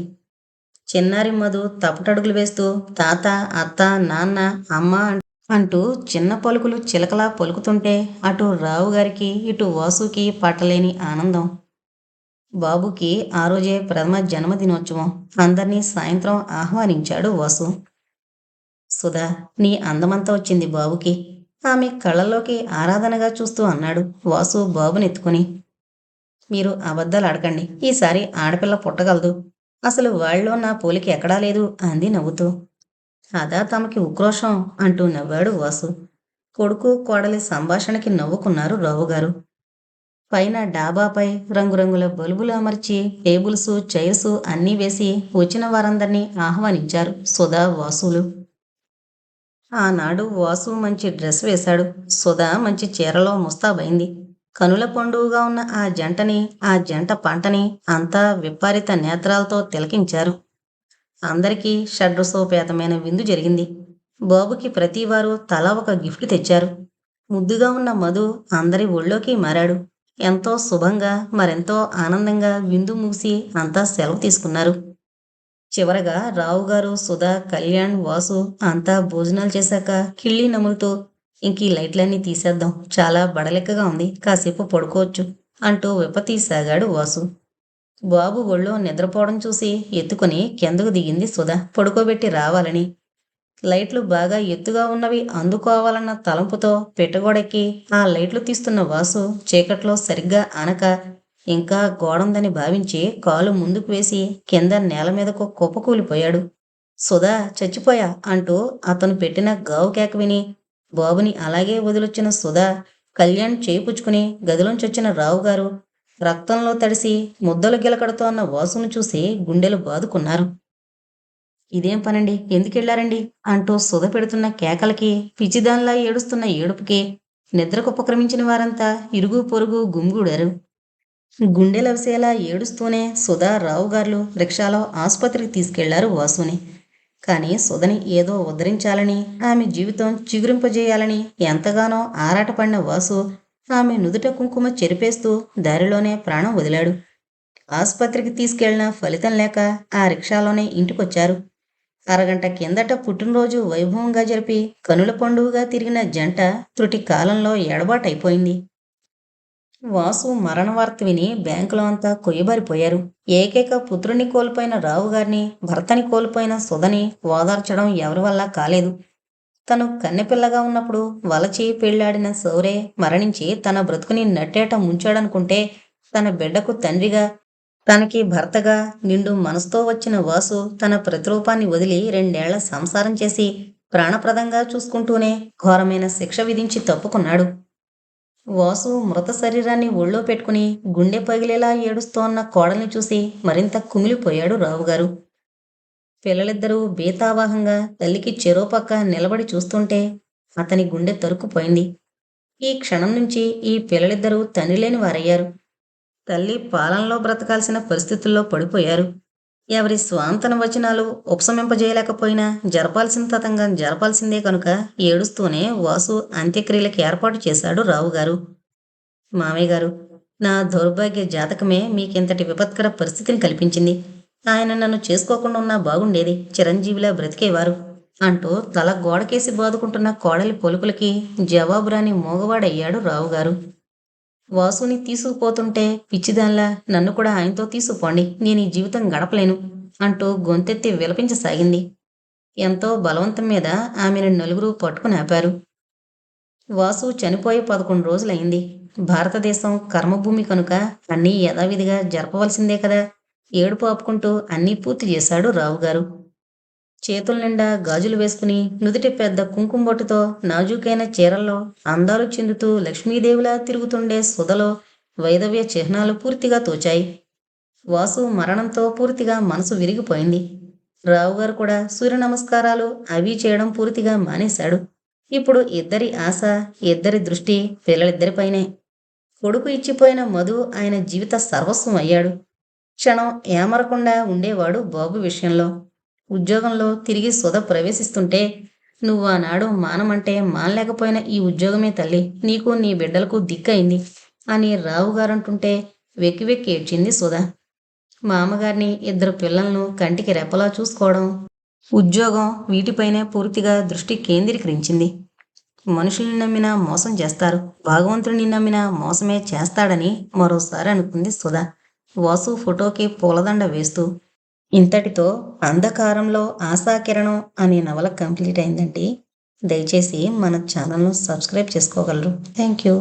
Speaker 1: చిన్నారి మధు తపటడుగులు వేస్తూ తాత, అత్త, నాన్న, అమ్మ అంటూ చిన్న పలుకులు చిలకలా పలుకుతుంటే అటు రావుగారికి ఇటు వాసుకి పట్టలేని ఆనందం. బాబుకి ఆ రోజే ప్రథమ జన్మదినోత్సవం. అందర్నీ సాయంత్రం ఆహ్వానించాడు వాసు. సుధా, నీ అందమంతా వచ్చింది బాబుకి. ఆమె కళ్ళలోకి ఆరాధనగా చూస్తూ అన్నాడు వాసు బాబునెత్తుకుని. మీరు అబద్ధాలు ఆడకండి. ఈసారి ఆడపిల్ల పుట్టగలదు. అసలు వాళ్ళలో నా పోలిక ఎక్కడా లేదు అంది నవ్వుతూ. అదా తమకి ఉక్రోషం అంటూ నవ్వాడు వాసు. కొడుకు కోడలి సంభాషణకి నవ్వుకున్నారు రావుగారు. పైన డాబాపై రంగురంగుల బల్బులు అమర్చి టేబుల్స్, చైర్స్ అన్నీ వేసి వచ్చిన వారందరినీ ఆహ్వానించారు సుధా, వాసులు. ఆనాడు వాసు మంచి డ్రెస్ వేశాడు. సుధా మంచి చీరలో ముస్తాబైంది. కనుల పండువుగా ఉన్న ఆ జంటని, ఆ జంట పంటని అంతా విప్పారిత నేత్రాలతో తిలకించారు. అందరికీ షడ్రసోపేతమైన విందు జరిగింది. బాబుకి ప్రతివారు తలా ఒక గిఫ్ట్ తెచ్చారు. ముద్దుగా ఉన్న మధు అందరి ఒళ్ళోకి మారాడు. ఎంతో శుభంగా, మరెంతో ఆనందంగా విందు ముగిసి అంతా సెలవు తీసుకున్నారు. చివరగా రావుగారు, సుధా, కళ్యాణ్, వాసు అంతా భోజనాలు చేశాక కిళ్ళి నములుతూ ఇంకీ లైట్లన్నీ తీసేద్దాం, చాలా బడలెక్కగా ఉంది, కాసేపు పడుకోవచ్చు అంటూ విప్పతీసాగాడు వాసు. బాబు ఒళ్ళో నిద్రపోవడం చూసి ఎత్తుకుని కిందకు దిగింది సుధా పడుకోబెట్టి రావాలని. లైట్లు బాగా ఎత్తుగా ఉన్నవి అందుకోవాలన్న తలంపుతో పెట్టగోడెక్కి ఆ లైట్లు తీస్తున్న వాసు చీకట్లో సరిగ్గా ఆనక ఇంకా గోడుందని భావించి కాలు ముందుకు వేసి కింద నేల మీదకు కుప్పకూలిపోయాడు. సుధా చచ్చిపోయా అంటూ అతను పెట్టిన గావు కేక విని బాబుని అలాగే వదిలొచ్చిన సుధా, కళ్యాణ్ చేయిపుచ్చుకుని గదిలోంచొచ్చిన రావుగారు రక్తంలో తడిసి ముద్దలు గిలకడుతోన్న అన్న వాసును చూసి గుండెలు బాదుకున్నారు. ఇదేం పనండి, ఎందుకెళ్లారండి అంటూ సుధ పెడుతున్న కేకలకి, పిచ్చిదాన్లా ఏడుస్తున్న ఏడుపుకి నిద్రకుపక్రమించిన వారంతా ఇరుగు పొరుగు గుమిగూడారు. గుండెలవిసేలా ఏడుస్తూనే సుధా, రావుగార్లు రిక్షాలో ఆసుపత్రికి తీసుకెళ్లారు వాసుని. కానీ సుధని ఏదో ఉద్ధరించాలని, ఆమె జీవితం చిగురింపజేయాలని ఎంతగానో ఆరాటపడిన వాసు ఆమె నుదుట కుంకుమ చెరిపేస్తూ దారిలోనే ప్రాణం వదిలాడు. ఆసుపత్రికి తీసుకెళ్లిన ఫలితం లేక ఆ రిక్షాలోనే ఇంటికొచ్చారు. అరగంట కిందట పుట్టినరోజు వైభవంగా జరిపి కనుల పండుగగా తిరిగిన జంట త్రుటి కాలంలో ఎడబాటైపోయింది. వాసు మరణ వార్త విని బ్యాంకులో అంతా కొయ్యబారిపోయారు. ఏకైక పుత్రుని కోల్పోయిన రావుగారిని, భర్తని కోల్పోయిన సుధని ఓదార్చడం ఎవరి వల్ల కాలేదు. తను కన్నెపిల్లగా ఉన్నప్పుడు వలచి పెళ్లాడిన సౌరే మరణించి తన బ్రతుకుని నట్టేట ముంచాడనుకుంటే, తన బిడ్డకు తండ్రిగా, తనకి భర్తగా నిండు మనసుతో వచ్చిన వాసు తన ప్రతిరూపాన్ని వదిలి 2 ఏళ్ల సంసారం చేసి ప్రాణప్రదంగా చూసుకుంటూనే ఘోరమైన శిక్ష విధించి తప్పుకున్నాడు. వాసు మృత శరీరాన్ని ఒళ్ళో పెట్టుకుని గుండె పగిలేలా ఏడుస్తోన్న కోడల్ని చూసి మరింత కుమిలిపోయాడు రావుగారు. పిల్లలిద్దరూ బేతావాహంగా తల్లికి చెరోపక్క నిలబడి చూస్తుంటే అతని గుండె తరుక్కుపోయింది. ఈ క్షణం నుంచి ఈ పిల్లలిద్దరూ తండ్రి లేని వారయ్యారు. తల్లి పాలనలో బ్రతకాల్సిన పరిస్థితుల్లో పడిపోయారు. ఎవరి స్వాంతన వచనాలు ఉపశమింపజేయలేకపోయినా జరపాల్సిన తతంగం జరపాల్సిందే కనుక ఏడుస్తూనే వాసు అంత్యక్రియలకి ఏర్పాటు చేశాడు రావుగారు. మామయ్య గారు, నా దౌర్భాగ్య జాతకమే మీకింతటి విపత్కర పరిస్థితిని కల్పించింది. ఆయన నన్ను చేసుకోకుండా ఉన్నా బాగుండేది, చిరంజీవిలా బ్రతికేవారు అంటూ తల గోడకేసి బాదుకుంటున్న కోడలి పొలుకులకి జవాబురాని మూగవాడయ్యాడు రావుగారు. వాసుని తీసుకుపోతుంటే పిచ్చిదాన్లా నన్ను కూడా ఆయనతో తీసుకుపోండి, నేను ఈ జీవితం గడపలేను అంటూ గొంతెత్తి విలపించసాగింది. ఎంతో బలవంతం మీద ఆమెను నలుగురు పట్టుకుని ఆపారు. వాసు చనిపోయి 11 రోజులైంది. భారతదేశం కర్మభూమి కనుక అన్నీ యథావిధిగా జరపవలసిందే కదా. ఏడుపు ఆపుకుంటూ అన్నీ పూర్తి చేశాడు రావుగారు. చేతుల నిండా గాజులు వేసుకుని నుదుటి పెద్ద కుంకుమబొట్టుతో నాజూకైన చీరల్లో అందాలు చెందుతూ లక్ష్మీదేవిలా తిరుగుతుండే సుధలో వైదవ్య చిహ్నాలు పూర్తిగా తోచాయి. వాసు మరణంతో పూర్తిగా మనసు విరిగిపోయింది. రావుగారు కూడా సూర్య నమస్కారాలు అవి చేయడం పూర్తిగా మానేశాడు. ఇప్పుడు ఇద్దరి ఆశ, ఇద్దరి దృష్టి పిల్లలిద్దరిపైనే. కొడుకు ఇచ్చిపోయిన మధు ఆయన జీవిత సర్వస్వం అయ్యాడు. క్షణం ఏమరకుండా ఉండేవాడు బాబు విషయంలో. ఉద్యోగంలో తిరిగి సుధ ప్రవేశిస్తుంటే, నువ్వు ఆనాడు మానమంటే మానలేకపోయిన ఈ ఉద్యోగమే తల్లి నీకు నీ బిడ్డలకు దిక్కయింది అని రావుగారంటుంటే వెక్కి వెక్కి ఏడ్చింది సుధ. మామగారిని, 2 పిల్లలను కంటికి రెప్పలా చూసుకోవడం, ఉద్యోగం వీటిపైనే పూర్తిగా దృష్టి కేంద్రీకరించింది. మనుషుల్ని నమ్మినా మోసం చేస్తారు, భగవంతుడిని నమ్మినా మోసమే చేస్తాడని మరోసారి అనుకుంది సుధ వాసు ఫోటోకి పూలదండ వేస్తూ. ఇంతటితో అంధకారంలో ఆశాకిరణం అనే నవల కంప్లీట్ అయిందండి. దయచేసి మన ఛానల్ను సబ్స్క్రైబ్ చేసుకోగలరు. Thank you.